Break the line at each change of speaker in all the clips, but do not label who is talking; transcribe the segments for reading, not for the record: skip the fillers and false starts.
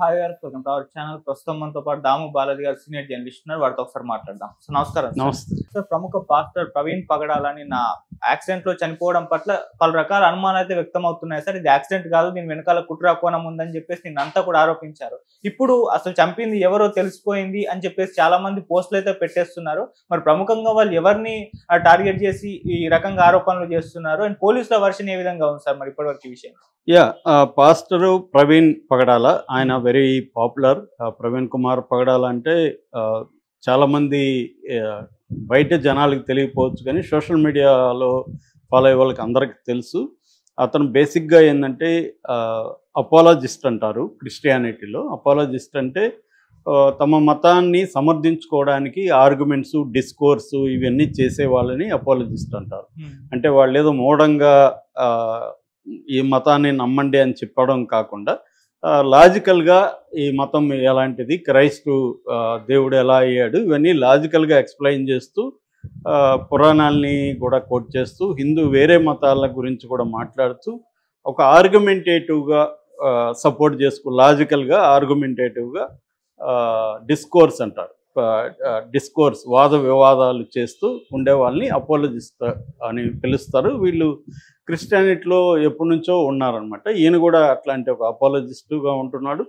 Hi గారు, welcome to our channel. ప్రస్తుతం మనతో పాటు దాము బాలాజీ గారు సీనియర్ జర్నలిస్ట్ ఉన్నారు. వారితో ఒకసారి మాట్లాడదాం. సో నమస్కారం.
నమస్తే.
సార్, ప్రముఖ పాస్టర్ ప్రవీణ్ పగడాలని నా యాక్సిడెంట్ లో చనిపోవడం పట్ల పలు రకాల అనుమానాలు అయితే వ్యక్తం అవుతున్నాయి. సార్, ఇది యాక్సిడెంట్ కాదు, దీని వెనకాల కుట్ర కోణం ఉందని చెప్పేసి నిన్నంతా కూడా ఆరోపించారు. ఇప్పుడు అసలు చంపింది ఎవరో తెలిసిపోయింది అని చెప్పేసి చాలా మంది పోస్టులు అయితే పెట్టేస్తున్నారు. మరి ప్రముఖంగా వాళ్ళు ఎవరిని టార్గెట్ చేసి ఈ రకంగా ఆరోపణలు చేస్తున్నారు అండ్ పోలీసుల వర్షన్ ఏ విధంగా ఉంది సార్ మరి ఇప్పటివరకు ఈ విషయం?
పాస్టరు ప్రవీణ్ పగడాల, ఆయన వెరీ పాపులర్. ప్రవీణ్ కుమార్ పగడాల అంటే చాలామంది బయట జనాలకు తెలియకపోవచ్చు, కానీ సోషల్ మీడియాలో ఫాలో అయ్యే వాళ్ళకి అందరికీ తెలుసు. అతను బేసిక్గా ఏంటంటే అపాలజిస్ట్ అంటారు క్రిస్టియానిటీలో. అపాలజిస్ట్ అంటే తమ మతాన్ని సమర్థించుకోవడానికి ఆర్గ్యుమెంట్స్, డిస్కోర్సు ఇవన్నీ చేసే వాళ్ళని అపాలజిస్ట్ అంటారు. అంటే వాళ్ళు ఏదో మూఢంగా ఈ మతాన్ని నమ్మండి అని చెప్పడం కాకుండా లాజికల్గా ఈ మతం ఎలాంటిది, క్రైస్తు దేవుడు ఎలా అయ్యాడు, ఇవన్నీ లాజికల్గా ఎక్స్ప్లెయిన్ చేస్తూ పురాణాలని కూడా కోట్ చేస్తూ వేరే మతాల గురించి కూడా మాట్లాడుతూ ఒక ఆర్గ్యుమెంటేటివ్గా సపోర్ట్ లాజికల్గా ఆర్గ్యుమెంటేటివ్గా డిస్కోర్స్ అంటారు. డిస్కోర్స్, వాద వివాదాలు చేస్తూ ఉండే వాళ్ళని అపాలజిస్ట్ అని పిలుస్తారు. వీళ్ళు క్రిస్టియానిటీలో ఎప్పటి నుంచో ఉన్నారనమాట. ఈయన కూడా అట్లాంటి ఒక అపాలజిస్టుగా ఉంటున్నాడు.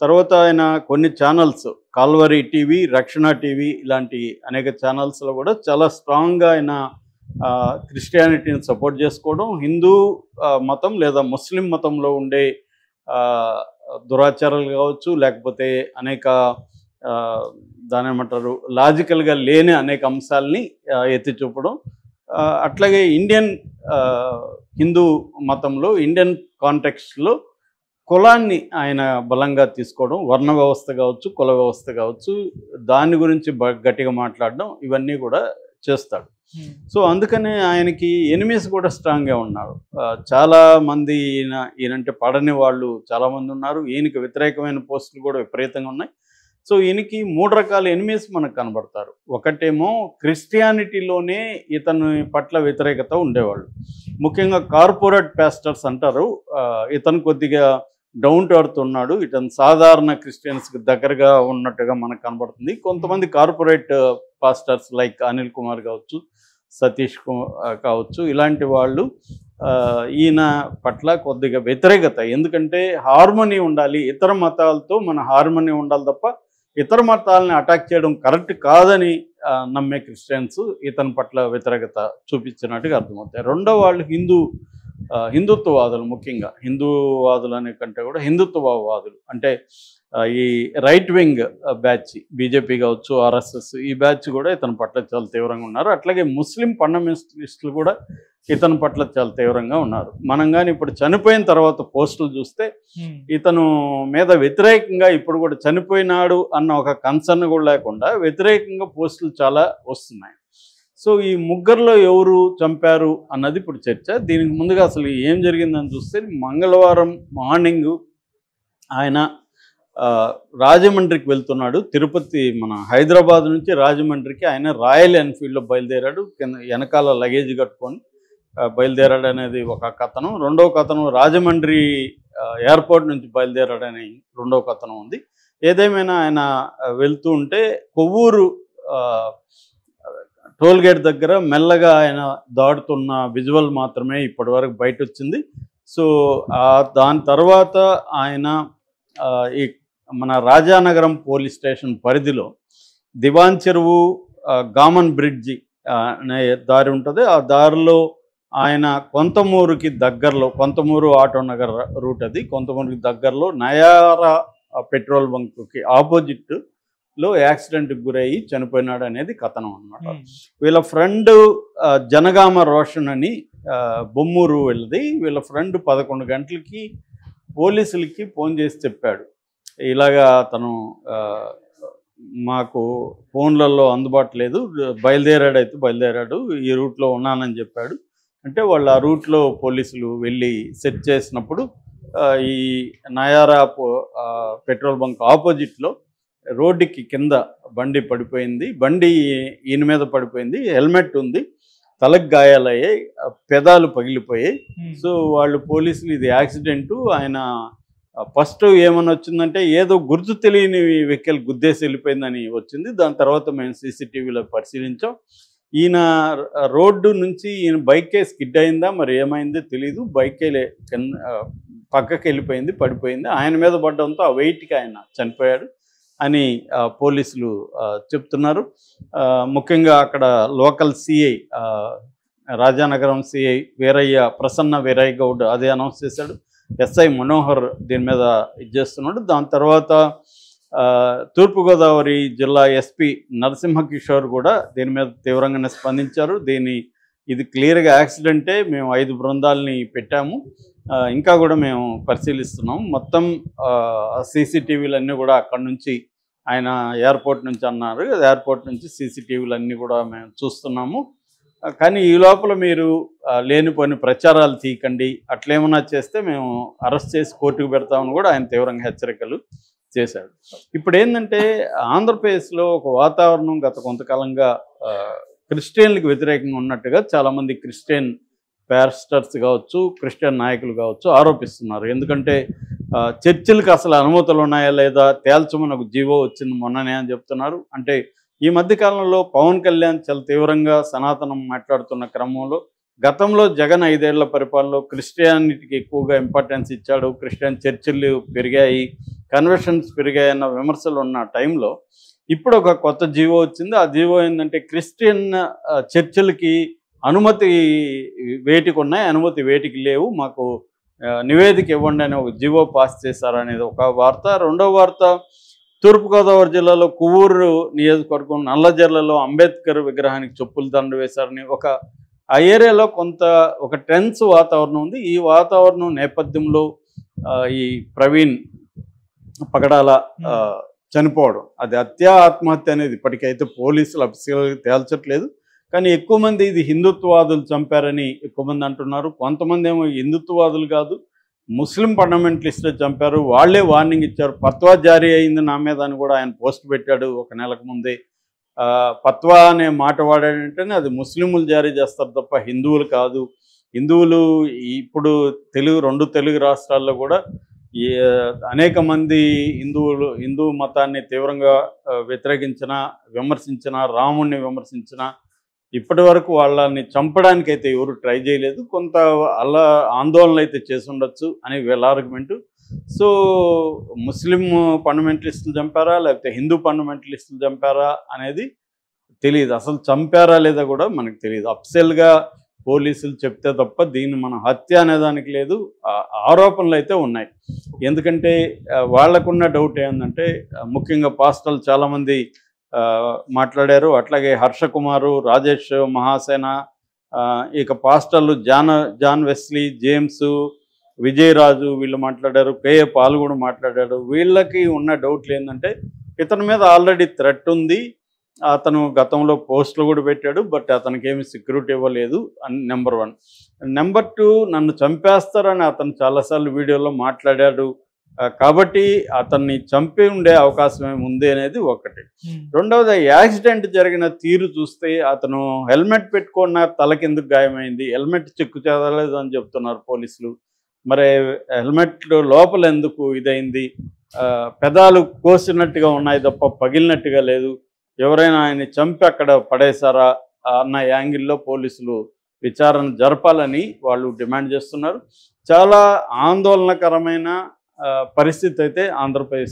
తర్వాత ఆయన కొన్ని ఛానల్స్, కాల్వరీ టీవీ, రక్షణ టీవీ ఇలాంటి అనేక ఛానల్స్లో కూడా చాలా స్ట్రాంగ్గా ఆయన క్రిస్టియానిటీని సపోర్ట్ చేసుకోవడం, హిందూ మతం లేదా ముస్లిం మతంలో ఉండే దురాచారాలు కావచ్చు, లేకపోతే అనేక దాని ఏమంటారు లాజికల్గా లేని అనేక అంశాలని ఎత్తి చూపడం. అట్లాగే ఇండియన్ హిందూ మతంలో, ఇండియన్ కాంటెక్స్ట్లో కులాన్ని ఆయన బలంగా తీసుకోవడం, వర్ణ వ్యవస్థ కావచ్చు, కుల వ్యవస్థ కావచ్చు, దాని గురించి గట్టిగా మాట్లాడడం, ఇవన్నీ కూడా చేస్తాడు. సో అందుకనే ఆయనకి ఎనిమీస్ కూడా స్ట్రాంగ్గా ఉన్నారు. చాలామంది ఈయనంటే పడని వాళ్ళు చాలామంది ఉన్నారు. ఈయనకి వ్యతిరేకమైన పోస్టులు కూడా విపరీతంగా ఉన్నాయి. సో ఈయనకి 3 రకాల ఎనిమీస్ మనకు కనబడతారు. ఒకటేమో క్రిస్టియానిటీలోనే ఇతని పట్ల వ్యతిరేకత ఉండేవాళ్ళు, ముఖ్యంగా కార్పొరేట్ పాస్టర్స్ అంటారు. ఇతను కొద్దిగా డౌన్ టు ఎర్త్ ఉన్నాడు, ఇతను సాధారణ క్రిస్టియన్స్కి దగ్గరగా ఉన్నట్టుగా మనకు కనబడుతుంది. కొంతమంది corporate pastors like Anil Kumar కావచ్చు, సతీష్ కావచ్చు, ఇలాంటి వాళ్ళు ఈయన పట్ల కొద్దిగా వ్యతిరేకత. ఎందుకంటే హార్మనీ ఉండాలి, ఇతర మతాలతో మన హార్మనీ ఉండాలి తప్ప ఇతర మతాలని అటాక్ చేయడం కరెక్ట్ కాదని నమ్మే క్రిస్టియన్స్ ఇతని పట్ల వ్యతిరేకత చూపించినట్టుగా అర్థమవుతాయి. రెండో వాళ్ళు హిందుత్వవాదులు, ముఖ్యంగా హిందూవాదులు అనే కంటే కూడా హిందుత్వవాదులు అంటే ఈ రైట్ వింగ్ బ్యాచ్, బీజేపీ కావచ్చు, ఆర్ఎస్ఎస్, ఈ బ్యాచ్ కూడా ఇతని పట్ల చాలా తీవ్రంగా ఉన్నారు. అట్లాగే ముస్లిం ఫండమెంటలిస్టులు కూడా ఇతని పట్ల చాలా తీవ్రంగా ఉన్నారు. మనం కానీ ఇప్పుడు చనిపోయిన తర్వాత పోస్టులు చూస్తే ఇతను మీద వ్యతిరేకంగా ఇప్పుడు కూడా చనిపోయినాడు అన్న ఒక కన్సర్న్ కూడా లేకుండా వ్యతిరేకంగా పోస్టులు చాలా వస్తున్నాయి. సో ఈ ముగ్గురులో ఎవరు చంపారు అన్నది ఇప్పుడు చర్చ. దీనికి ముందుగా అసలు ఏం జరిగిందని చూస్తే, మంగళవారం మార్నింగ్ ఆయన రాజమండ్రికి వెళ్తున్నాడు. తిరుపతి, మన హైదరాబాద్ నుంచి రాజమండ్రికి ఆయన రాయల్ ఎన్ఫీల్డ్లో బయలుదేరాడు. వెనకాల లగేజ్ కట్టుకొని బయలుదేరాడు అనేది ఒక కథనం. రెండవ కథనం రాజమండ్రి ఎయిర్పోర్ట్ నుంచి బయలుదేరాడని రెండవ కథనం ఉంది. ఏదేమైనా ఆయన వెళ్తూ ఉంటే కొవ్వూరు టోల్గేట్ దగ్గర మెల్లగా ఆయన దాడుతున్న విజువల్ మాత్రమే ఇప్పటి వరకు బయట వచ్చింది. సో దాని తర్వాత ఆయన ఈ మన రాజానగరం పోలీస్ స్టేషన్ పరిధిలో దివాన్ చెరువు, గామన్ బ్రిడ్జి అనే దారి ఉంటుంది. ఆ దారిలో ఆయన కొంతమూరుకి దగ్గరలో, కొంతమూరు ఆటో నగర్ రూట్ అది, కొంతమూరుకి దగ్గరలో నయారా పెట్రోల్ బంక్కి ఆపోజిట్లో యాక్సిడెంట్కి గురయ్యి చనిపోయినాడు అనేది కథనం అనమాట. వీళ్ళ ఫ్రెండ్ జనగామ రోషన్ అని బొమ్మూరు వెళ్ళది. వీళ్ళ ఫ్రెండ్ 11 గంటలకి పోలీసులకి ఫోన్ చేసి చెప్పాడు, ఇలాగా తను మాకు ఫోన్లలో అందుబాటు లేదు, బయలుదేరాడు, ఈ రూట్లో ఉన్నానని చెప్పాడు. అంటే వాళ్ళు ఆ రూట్లో పోలీసులు వెళ్ళి సెర్చ్ చేసినప్పుడు ఈ నయారా పెట్రోల్ బంక్ ఆపోజిట్లో రోడ్డుకి కింద బండి పడిపోయింది. బండి ఈయన మీద పడిపోయింది, హెల్మెట్ ఉంది, తలకు గాయాలయ్యాయి, పెదాలు పగిలిపోయాయి. సో వాళ్ళు పోలీసులు ఇది యాక్సిడెంటు, ఆయన ఫస్ట్ ఏమని వచ్చిందంటే ఏదో గుర్తు తెలియని వెహికల్ గుద్దేసి వెళ్ళిపోయిందని వచ్చింది. దాని తర్వాత మేము సీసీటీవీలో పరిశీలించాం. ఈయన రోడ్డు నుంచి ఈయన బైకే స్కిడ్ అయిందా మరి ఏమైందో తెలీదు. బైకే పక్కకి వెళ్ళిపోయింది, పడిపోయింది. ఆయన మీద పడడంతో ఆ వెయిట్కి ఆయన చనిపోయాడు అని పోలీసులు చెప్తున్నారు. ముఖ్యంగా అక్కడ local CI Rajanagaram CI Prasanna Veerayya Goud అదే అనౌన్స్ చేశాడు. ఎస్ఐ మనోహర్ దీని మీద ఇది చేస్తున్నాడు. దాని తర్వాత తూర్పుగోదావరి జిల్లా ఎస్పీ నరసింహకిషోర్ కూడా దీని మీద తీవ్రంగానే స్పందించారు. ఇది క్లియర్గా యాక్సిడెంటే, మేము 5 బృందాలని పెట్టాము, ఇంకా కూడా మేము పరిశీలిస్తున్నాం. మొత్తం సీసీటీవీలన్నీ కూడా అక్కడ నుంచి ఆయన ఎయిర్పోర్ట్ నుంచి అన్నారు, ఎయిర్పోర్ట్ నుంచి సీసీటీవీలన్నీ కూడా మేము చూస్తున్నాము. కానీ ఈ లోపల మీరు లేనిపోని ప్రచారాలు తీయకండి, అట్లేమన్నా చేస్తే మేము అరెస్ట్ చేసి కోర్టుకు పెడతామని కూడా ఆయన తీవ్రంగా హెచ్చరికలు చేశాడు. ఇప్పుడు ఏంటంటే ఆంధ్రప్రదేశ్లో ఒక వాతావరణం గత కొంతకాలంగా క్రిస్టియన్లకు వ్యతిరేకంగా ఉన్నట్టుగా చాలామంది క్రిస్టియన్ పాస్టర్స్ కావచ్చు, క్రిస్టియన్ నాయకులు కావచ్చు ఆరోపిస్తున్నారు. ఎందుకంటే చర్చిలకు అసలు అనుమతులు ఉన్నాయా లేదా తేల్చమని ఒక జీవో వచ్చింది మొన్ననే అని చెప్తున్నారు. అంటే ఈ మధ్యకాలంలో పవన్ కళ్యాణ్ చాలా తీవ్రంగా సనాతనం మాట్లాడుతున్న క్రమంలో గతంలో జగన్ 5 ఏళ్ల పరిపాలనలో క్రిస్టియానిటీకి ఎక్కువగా ఇంపార్టెన్స్ ఇచ్చాడు, క్రిస్టియన్ చర్చిలు పెరిగాయి, కన్వర్షన్స్ పెరిగాయి అన్న విమర్శలు ఉన్న టైంలో ఇప్పుడు ఒక కొత్త జీవో వచ్చింది. ఆ జీవో ఏంటంటే క్రిస్టియన్ చర్చిలకి అనుమతి వేటికి ఉన్నాయి, అనుమతి వేటికి లేవు, మాకు నివేదిక ఇవ్వండి అని ఒక జీవో పాస్ చేశారనేది ఒక వార్త. రెండవ వార్త, తూర్పుగోదావరి జిల్లాలో కొవ్వూరు నియోజకవర్గం నల్లజర్లలో అంబేద్కర్ విగ్రహానికి చెప్పులు దండ వేశారని ఆ ఏరియాలో ఒక టెన్స్ వాతావరణం ఉంది. ఈ వాతావరణం నేపథ్యంలో ఈ ప్రవీణ్ పగడాల చనిపోవడం అది ఆత్మహత్య అనేది ఇప్పటికైతే పోలీసులు అఫీషియల్గా తేల్చట్లేదు. కానీ ఎక్కువ మంది ఇది హిందుత్వవాదులు చంపారని ఎక్కువ మంది అంటున్నారు. కొంతమంది ఏమో హిందుత్వవాదులు కాదు, ముస్లిం ఫండమెంటలిస్టులు చంపారు, వాళ్లే వార్నింగ్ ఇచ్చారు, ఫత్వా జారీ అయింది నా మీద అని కూడా ఆయన పోస్ట్ పెట్టాడు 1 నెలకు ముందే. ఫత్వా అనే మాట వాడాడంటేనే అది ముస్లింలు జారీ చేస్తారు తప్ప హిందువులు కాదు. హిందువులు ఇప్పుడు 2 తెలుగు రాష్ట్రాల్లో కూడా అనేక మంది హిందూ మతాన్ని తీవ్రంగా విమర్శించిన, రాముణ్ణి విమర్శించిన, ఇప్పటి వరకు వాళ్ళని చంపడానికైతే ఎవరు ట్రై చేయలేదు. కొంత ఆందోళనలు అయితే చేసి ఉండొచ్చు అని వీళ్ళ ఆర్గ్యుమెంటు. సో ముస్లిం ఫండమెంటలిస్టులు చంపారా లేకపోతే హిందూ ఫండమెంటలిస్టులు చంపారా అనేది తెలియదు. అసలు చంపారా లేదా కూడా మనకు తెలియదు. అఫీషియల్గా పోలీసులు చెప్తే తప్ప దీన్ని మనం హత్య అనేదానికి లేదు. ఆరోపణలు అయితే ఉన్నాయి. ఎందుకంటే వాళ్ళకున్న డౌట్ ఏంటంటే ముఖ్యంగా పాస్టర్లు చాలామంది మాట్లాడారు. అట్లాగే హర్ష కుమారు, రాజేష్ మహాసేన, ఇక పాస్టర్లు జాన్ వెస్లీ, జేమ్స్, విజయరాజు వీళ్ళు మాట్లాడారు. కేఏ పాల్ కూడా మాట్లాడాడు. వీళ్ళకి ఉన్న డౌట్లు ఏంటంటే ఇతని మీద ఆల్రెడీ థ్రెట్ ఉంది, అతను గతంలో పోస్టులు కూడా పెట్టాడు, బట్ అతనికి ఏమి సెక్యూరిటీ ఇవ్వలేదు అని నెంబర్ 1. నెంబర్ 2, నన్ను చంపేస్తారని అతను చాలాసార్లు వీడియోలో మాట్లాడాడు కాబట్టి అతన్ని చంపి ఉండే అవకాశం ఏముంది అనేది ఒకటి. రెండవది, యాక్సిడెంట్ జరిగిన తీరు చూస్తే అతను హెల్మెట్ పెట్టుకున్న తలకెందుకు గాయమైంది, హెల్మెట్ చెక్కు చెదలేదు అని చెప్తున్నారు పోలీసులు. మరి హెల్మెట్ లోపల ఎందుకు ఇదైంది, పెదాలు కోసినట్టుగా ఉన్నాయి తప్ప పగిలినట్టుగా లేదు, ఎవరైనా ఆయన్ని చంపి అక్కడ పడేశారా అన్న యాంగిల్లో పోలీసులు విచారణ జరపాలని వాళ్ళు డిమాండ్ చేస్తున్నారు. చాలా ఆందోళనకరమైన పరిస్థితి అయితే ఆంధ్రప్రదేశ్